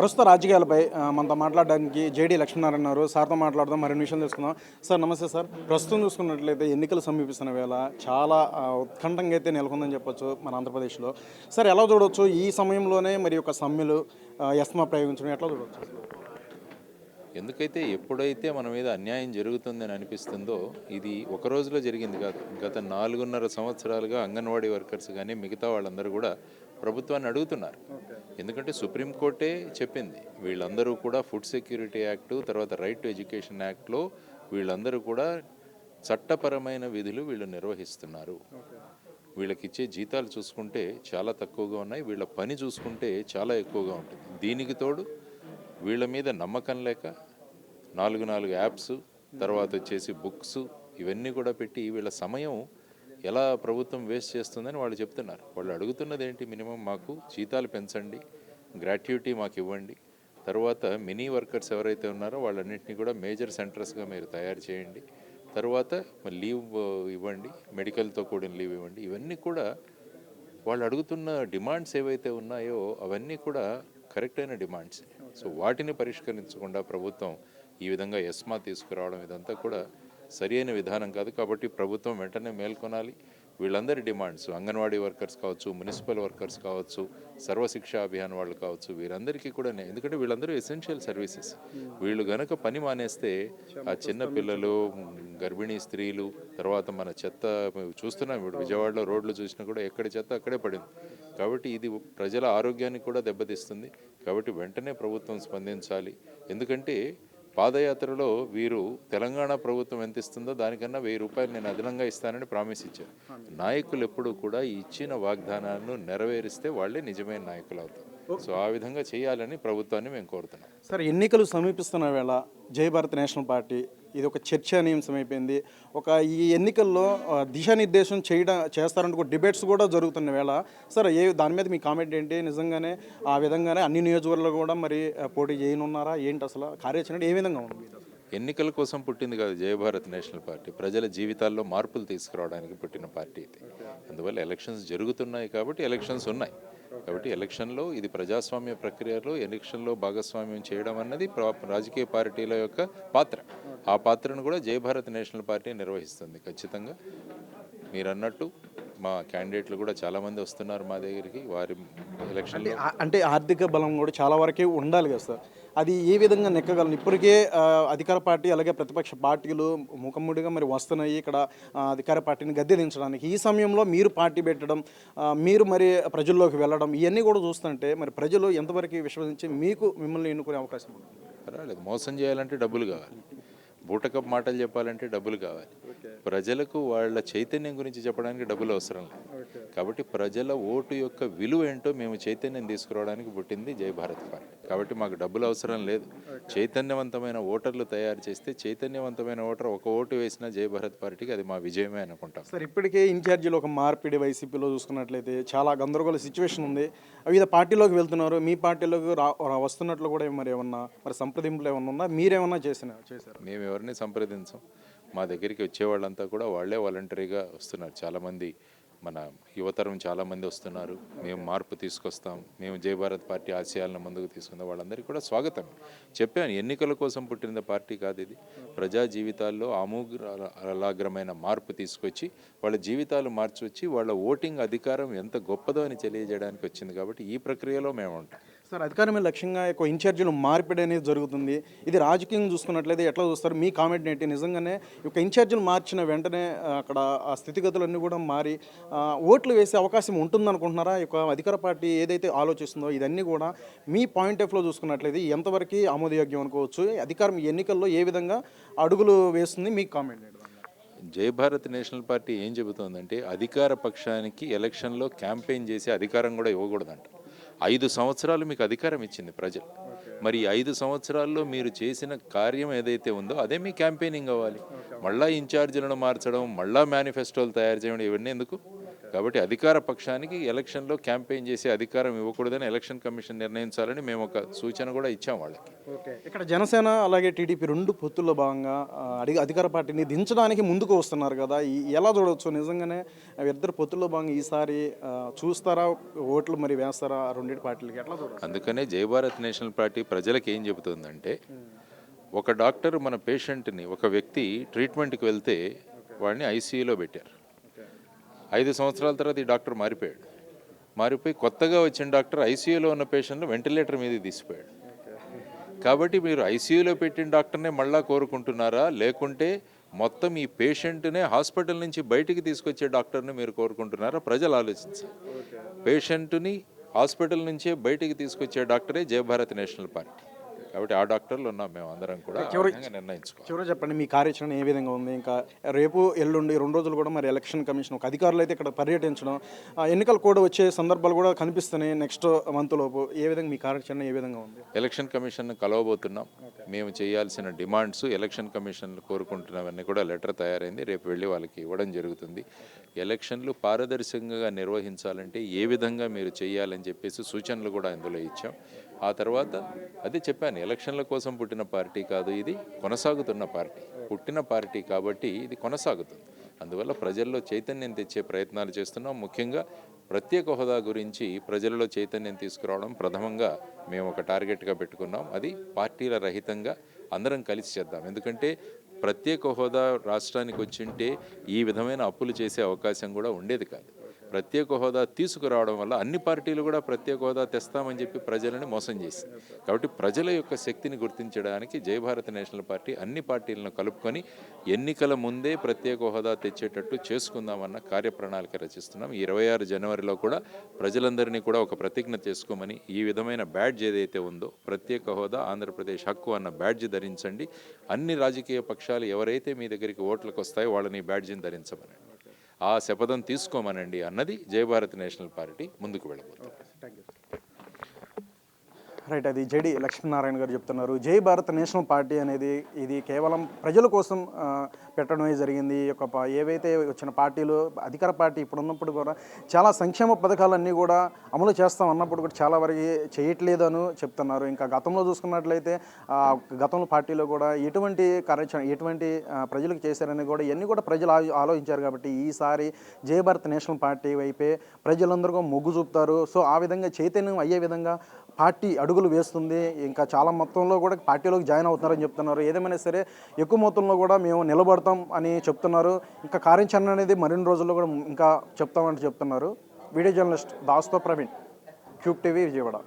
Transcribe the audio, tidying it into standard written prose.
ప్రస్తుత రాజకీయాలపై మనతో మాట్లాడడానికి జేడీ లక్ష్మీనారాయణ గారు సార్తో మాట్లాడదాం, మరిన్ని విషయాలు తెలుసుకుందాం. సార్ నమస్తే సార్. ప్రస్తుతం చూసుకున్నట్లయితే ఎన్నికలు సమీపిస్తున్న వేళ చాలా ఉత్కంఠంగా అయితే నెలకొందని చెప్పొచ్చు మన ఆంధ్రప్రదేశ్లో. సార్ ఎలా చూడవచ్చు ఈ సమయంలోనే మరి ఒక సమ్మెలు ఎస్మా ప్రయోగించడం ఎట్లా చూడవచ్చు? ఎందుకైతే ఎప్పుడైతే మన మీద అన్యాయం జరుగుతుందని అనిపిస్తుందో, ఇది ఒక రోజులో జరిగింది కాదు. గత 4.5 సంవత్సరాలుగా అంగన్వాడీ వర్కర్స్ కానీ మిగతా వాళ్ళందరూ కూడా ప్రభుత్వాన్ని అడుగుతున్నారు. ఎందుకంటే సుప్రీంకోర్టే చెప్పింది, వీళ్ళందరూ కూడా ఫుడ్ సెక్యూరిటీ యాక్టు, తర్వాత రైట్ టు ఎడ్యుకేషన్ యాక్ట్లో వీళ్ళందరూ కూడా చట్టపరమైన విధులు వీళ్ళు నిర్వహిస్తున్నారు. వీళ్ళకి ఇచ్చే జీతాలు చూసుకుంటే చాలా తక్కువగా ఉన్నాయి, వీళ్ళ పని చూసుకుంటే చాలా ఎక్కువగా ఉంటుంది. దీనికి తోడు వీళ్ళ మీద నమ్మకం లేక 4 యాప్స్, తర్వాత వచ్చేసి బుక్స్, ఇవన్నీ కూడా పెట్టి వీళ్ళ సమయం ఎలా ప్రభుత్వం వేస్ట్ చేస్తుందని వాళ్ళు చెప్తున్నారు. వాళ్ళు అడుగుతున్నది ఏంటి? మినిమం మాకు జీతాలు పెంచండి, గ్రాట్యుటీ మాకు ఇవ్వండి, తర్వాత మినీ వర్కర్స్ ఎవరైతే ఉన్నారో వాళ్ళన్నింటినీ కూడా మేజర్ సెంటర్స్గా మీరు తయారు చేయండి, తర్వాత లీవ్ ఇవ్వండి, మెడికల్తో కూడిన లీవ్ ఇవ్వండి. ఇవన్నీ కూడా వాళ్ళు అడుగుతున్న డిమాండ్స్ ఏవైతే ఉన్నాయో అవన్నీ కూడా కరెక్ట్ అయిన డిమాండ్స్. సో వాటిని పరిష్కరించకుండా ప్రభుత్వం ఈ విధంగా ఎస్మా తీసుకురావడం ఇదంతా కూడా సరి అయిన విధానం కాదు. కాబట్టి ప్రభుత్వం వెంటనే మేల్కొనాలి. వీళ్ళందరి డిమాండ్స్, అంగన్వాడీ వర్కర్స్ కావచ్చు, మున్సిపల్ వర్కర్స్ కావచ్చు, సర్వశిక్ష అభియాన్ వాళ్ళు కావచ్చు, వీరందరికీ కూడా, ఎందుకంటే వీళ్ళందరూ ఎసెన్షియల్ సర్వీసెస్. వీళ్ళు గనక పని మానేస్తే ఆ చిన్న పిల్లలు, గర్భిణీ స్త్రీలు, తర్వాత మన చెత్త చూస్తున్నాం. ఇప్పుడు విజయవాడలో రోడ్లు చూసినా కూడా ఎక్కడి చెత్త అక్కడే పడింది. కాబట్టి ఇది ప్రజల ఆరోగ్యాన్ని కూడా దెబ్బతీస్తుంది. కాబట్టి వెంటనే ప్రభుత్వం స్పందించాలి. ఎందుకంటే పాదయాత్రలో వీరు తెలంగాణ ప్రభుత్వం ఎంత ఇస్తుందో దానికన్నా 1000 రూపాయలు నేను అదనంగా ఇస్తానని ప్రామిస్ ఇచ్చారు. నాయకులు ఎప్పుడూ కూడా ఇచ్చిన వాగ్దానాలను నెరవేరిస్తే వాళ్ళే నిజమైన నాయకులు అవుతారు. సో ఆ విధంగా చేయాలని ప్రభుత్వాన్ని మేము కోరుతున్నాం. సార్ ఎన్నికలు సమీపిస్తున్న వేళ జై భారత్ నేషనల్ పార్టీ ఇది ఒక చర్చనీయాంశం అయిపోయింది. ఈ ఎన్నికల్లో దిశానిర్దేశం చేస్తారంటూ డిబేట్స్ కూడా జరుగుతున్న వేళ సార్ దాని మీద మీ కామెంట్ ఏంటి? నిజంగానే ఆ విధంగానే అన్ని నియోజకవర్గాలు కూడా మరి పోటీ చేయనున్నారా ఏంటి? అసలు కార్యాచరణ ఏ విధంగా ఉంది? ఎన్నికల కోసం పుట్టింది కాదు జయ భారత్ నేషనల్ పార్టీ, ప్రజల జీవితాల్లో మార్పులు తీసుకురావడానికి పుట్టిన పార్టీ ఇది. అందువల్ల ఎలక్షన్స్ జరుగుతున్నాయి కాబట్టి ఎలక్షన్స్ ఉన్నాయి. కాబట్టి ఎలక్షన్లో ఇది ప్రజాస్వామ్య ప్రక్రియలో ఎలక్షన్లో భాగస్వామ్యం చేయడం అన్నది రాజకీయ పార్టీల యొక్క పాత్ర. ఆ పాత్రను కూడా జయ భారత్ నేషనల్ పార్టీ నిర్వహిస్తుంది ఖచ్చితంగా. మీరు అన్నట్టు మా క్యాండిడేట్లు కూడా చాలామంది వస్తున్నారు మా దగ్గరికి. వారి ఎలక్షన్ అంటే ఆర్థిక బలం కూడా చాలా వరకే ఉండాలి కదా సార్, అది ఏ విధంగా నెక్కగలను? ఇప్పటికే అధికార పార్టీ అలాగే ప్రతిపక్ష పార్టీలు ముఖముడిగా మరి వస్తున్నాయి ఇక్కడ అధికార పార్టీని గద్దెదించడానికి. ఈ సమయంలో మీరు పార్టీ పెట్టడం, మీరు మరి ప్రజల్లోకి వెళ్ళడం, ఇవన్నీ కూడా చూస్తుంటే మరి ప్రజలు ఎంతవరకు విశ్వసించి మిమ్మల్ని ఎన్నుకునే అవకాశం ఉంటుంది? పర్వాలేదు, మోసం చేయాలంటే డబ్బులు కావాలి, బూటకప్ మాటలు చెప్పాలంటే డబ్బులు కావాలి. ప్రజలకు వాళ్ళ చైతన్యం గురించి చెప్పడానికి డబ్బులు అవసరం లేదు. కాబట్టి ప్రజల ఓటు యొక్క విలువ ఏంటో మేము చైతన్యం తీసుకురావడానికి పుట్టింది జై భారత్ పార్టీ. కాబట్టి మాకు డబ్బులు అవసరం లేదు. చైతన్యవంతమైన ఓటర్లు తయారు చేస్తే, చైతన్యవంతమైన ఓటర్ ఒక ఓటు వేసిన జై భారత్ పార్టీకి అది మా విజయమే అనుకుంటాం. సార్ ఇప్పటికే ఇన్ఛార్జీలు ఒక మార్పిడి వైసీపీలో చూసుకున్నట్లయితే చాలా గందరగోళ సిచ్యువేషన్ ఉంది. వివిధ పార్టీలోకి వెళ్తున్నారు, మీ పార్టీలోకి వస్తున్నట్లు కూడా మరి ఏమన్నా మరి సంప్రదింపులు ఏమన్నా ఉందా? మీరేమన్నా చేశారు? మేము ఎవరిని సంప్రదించాం. మా దగ్గరికి వచ్చేవాళ్ళంతా కూడా వాళ్ళే వాలంటరీగా వస్తున్నారు. చాలామంది మన యువతరం చాలామంది వస్తున్నారు. మేము మార్పు తీసుకొస్తాం, మేము జై భారత్ పార్టీ ఆశయాలను ముందుకు తీసుకుందాం, వాళ్ళందరికీ కూడా స్వాగతం చెప్పాను. ఎన్నికల కోసం పుట్టిన పార్టీ కాదు ఇది. ప్రజా జీవితాల్లో ఆమూలాగ్రమైన మార్పు తీసుకొచ్చి వాళ్ళ జీవితాలు మార్చొచ్చి వాళ్ళ ఓటింగ్ అధికారం ఎంత గొప్పదో అని తెలియజేయడానికి వచ్చింది. కాబట్టి ఈ ప్రక్రియలో మేము ఉంటాం. సార్ అధికారమే లక్ష్యంగా ఎక్కువ ఇన్ఛార్జీలు మార్పిడి అనేది జరుగుతుంది. ఇది రాజకీయం చూసుకున్నట్లయితే ఎట్లా చూస్తారు? మీ కామెంట్ ఏంటి? నిజంగానే ఒక ఇన్ఛార్జీలు మార్చిన వెంటనే అక్కడ ఆ స్థితిగతులన్నీ కూడా మారి ఓట్లు వేసే అవకాశం ఉంటుందనుకుంటున్నారా? అధికార పార్టీ ఏదైతే ఆలోచిస్తుందో ఇదన్నీ కూడా మీ పాయింట్ ఆఫ్లో చూసుకున్నట్లయితే ఎంతవరకు ఆమోదయోగ్యం అనుకోవచ్చు? అధికారం ఎన్నికల్లో ఏ విధంగా అడుగులు వేస్తుంది? మీ కామెంట్ ఏంటి? జై భారత్ నేషనల్ పార్టీ ఏం చెబుతోందంటే, అధికార పక్షానికి ఎలక్షన్లో క్యాంపెయిన్ చేసి అధికారం కూడా ఇవ్వకూడదంట. 5 సంవత్సరాలు మీకు అధికారం ఇచ్చింది ప్రజలు. మరి 5 సంవత్సరాల్లో మీరు చేసిన కార్యం ఏదైతే ఉందో అదే మీ క్యాంపెయినింగ్ అవ్వాలి. మళ్ళీ ఇన్ఛార్జీలను మార్చడం, మళ్ళీ మేనిఫెస్టోలు తయారు చేయడం, ఇవన్నీ ఎందుకు? కాబట్టి అధికార పక్షానికి ఎలక్షన్లో క్యాంపెయిన్ చేసే అధికారం ఇవ్వకూడదని ఎలక్షన్ కమిషన్ నిర్ణయించాలని మేము ఒక సూచన కూడా ఇచ్చాం వాళ్ళకి. ఓకే, ఇక్కడ జనసేన అలాగే టీడీపీ రెండు పొత్తుల్లో భాగంగా అధికార పార్టీని దించడానికి ముందుకు వస్తున్నారు కదా, ఎలా చూడవచ్చు నిజంగానే ఇద్దరు పొత్తుల్లో భాగంగా ఈసారి చూస్తారా ఓట్లు మరి వేస్తారా రెండింటి పార్టీలకి, ఎట్లా చూడవచ్చు? అందుకనే జై భారత్ నేషనల్ పార్టీ ప్రజలకు ఏం చెబుతుందంటే, ఒక డాక్టర్ మన పేషెంట్ని, ఒక వ్యక్తి ట్రీట్మెంట్కి వెళ్తే వాడిని ఐసీయూలో పెట్టారు. 5 సంవత్సరాల తర్వాత ఈ డాక్టర్ మారిపోయి కొత్తగా వచ్చిన డాక్టర్ ఐసీయూలో ఉన్న పేషెంట్ను వెంటిలేటర్ మీద తీసిపోయాడు. కాబట్టి మీరు ఐసీయూలో పెట్టిన డాక్టర్నే మళ్ళా కోరుకుంటున్నారా, లేకుంటే మొత్తం ఈ పేషెంట్నే హాస్పిటల్ నుంచి బయటికి తీసుకొచ్చే డాక్టర్ని మీరు కోరుకుంటున్నారా? ప్రజలు ఆలోచించారు. పేషెంట్ని హాస్పిటల్ నుంచే బయటికి తీసుకొచ్చే డాక్టరే జై భారత్ నేషనల్ పార్టీ. కాబట్టి ఆ డాక్టర్లు ఉన్నాం మేము అందరం కూడా నిర్ణయించుకోవాలి. చివరి చెప్పండి, మీ కార్యాచరణ ఏ విధంగా ఉంది? ఇంకా రేపు ఎల్లుండి 2 రోజులు కూడా మరి ఎలక్షన్ కమిషన్ ఒక అధికారులు అయితే ఇక్కడ పర్యటించడం, ఎన్నికలు కూడా వచ్చే సందర్భాలు కూడా కనిపిస్తున్నాయి నెక్స్ట్ మంత్ లోపు. ఏ విధంగా మీ కార్యాచరణ ఏ విధంగా ఉంది? ఎలక్షన్ కమిషన్ కలవబోతున్నాం. మేము చేయాల్సిన డిమాండ్స్ ఎలక్షన్ కమిషన్ కోరుకుంటున్నవన్నీ కూడా లెటర్ తయారైంది, రేపు వెళ్ళి వాళ్ళకి ఇవ్వడం జరుగుతుంది. ఎలక్షన్లు పారదర్శకంగా నిర్వహించాలంటే ఏ విధంగా మీరు చేయాలని చెప్పేసి సూచనలు కూడా ఇందులో ఇచ్చాం. ఆ తర్వాత అదే చెప్పాను, ఎలక్షన్ల కోసం పుట్టిన పార్టీ కాదు, ఇది కొనసాగుతున్న పార్టీ. పుట్టిన పార్టీ కాబట్టి ఇది కొనసాగుతుంది. అందువల్ల ప్రజల్లో చైతన్యం తెచ్చే ప్రయత్నాలు చేస్తున్నాం. ముఖ్యంగా ప్రత్యేక హోదా గురించి ప్రజలలో చైతన్యం తీసుకురావడం ప్రథమంగా మేము ఒక టార్గెట్గా పెట్టుకున్నాం. అది పార్టీల రహితంగా అందరం కలిసి చేద్దాం. ఎందుకంటే ప్రత్యేక హోదా రాష్ట్రానికి వచ్చింటే ఈ విధమైన అప్పులు చేసే అవకాశం కూడా ఉండేది కాదు. ప్రత్యేక హోదా తీసుకురావడం వల్ల అన్ని పార్టీలు కూడా ప్రత్యేక హోదా తెస్తామని చెప్పి ప్రజలని మోసం చేసింది. కాబట్టి ప్రజల యొక్క శక్తిని గుర్తించడానికి జై భారత్ నేషనల్ పార్టీ అన్ని పార్టీలను కలుపుకొని ఎన్నికల ముందే ప్రత్యేక హోదా తెచ్చేటట్టు చేసుకుందామన్న కార్యప్రణాళిక రచిస్తున్నాం. 26 జనవరిలో కూడా ప్రజలందరినీ కూడా ఒక ప్రతిజ్ఞ చేసుకోమని, ఈ విధమైన బ్యాడ్జ్ ఏదైతే ఉందో ప్రత్యేక హోదా ఆంధ్రప్రదేశ్ హక్కు అన్న బ్యాడ్జ్ ధరించండి, అన్ని రాజకీయ పక్షాలు ఎవరైతే మీ దగ్గరికి ఓట్లకు వస్తాయో వాళ్ళని బ్యాడ్జిని ధరించమని, ఆ శపథం తీసుకోమనండి అన్నది జై భారత్ నేషనల్ పార్టీ ముందుకు వెళ్ళబోతుంది. రైట్, అది జేడి లక్ష్మీనారాయణ గారు చెప్తున్నారు. జై భారత్ నేషనల్ పార్టీ అనేది ఇది కేవలం ప్రజల కోసం పెట్టడమే జరిగింది. ఈ యొక్క ఏవైతే వచ్చిన పార్టీలు అధికార పార్టీ ఇప్పుడు ఉన్నప్పుడు కూడా చాలా సంక్షేమ పథకాలన్నీ కూడా అమలు చేస్తాం అన్నప్పుడు కూడా చాలా వరకు చేయట్లేదు అని చెప్తున్నారు. ఇంకా గతంలో చూసుకున్నట్లయితే గతంలో పార్టీలో కూడా ఎటువంటి కార్యాచరణ ఎటువంటి ప్రజలకు చేశారని కూడా ఇవన్నీ కూడా ప్రజలు ఆలోచించారు. కాబట్టి ఈసారి జై భారత్ నేషనల్ పార్టీ వైపే ప్రజలందరూ మొగ్గు చూపుతారు. సో ఆ విధంగా చైతన్యం అయ్యే విధంగా పార్టీ అడుగులు వేస్తుంది. ఇంకా చాలా మొత్తంలో కూడా పార్టీలోకి జాయిన్ అవుతున్నారని చెప్తున్నారు. ఏదేమైనా సరే ఎక్కువ మొత్తంలో కూడా మేము నిలబడతాం అని చెప్తున్నారు. ఇంకా కార్యాచరణ అనేది మరిన్ని రోజుల్లో కూడా ఇంకా చెప్తామని చెప్తున్నారు. వీడియో జర్నలిస్ట్ దాస్తో ప్రవీణ్, క్యూబ్ టీవీ, విజయవాడ.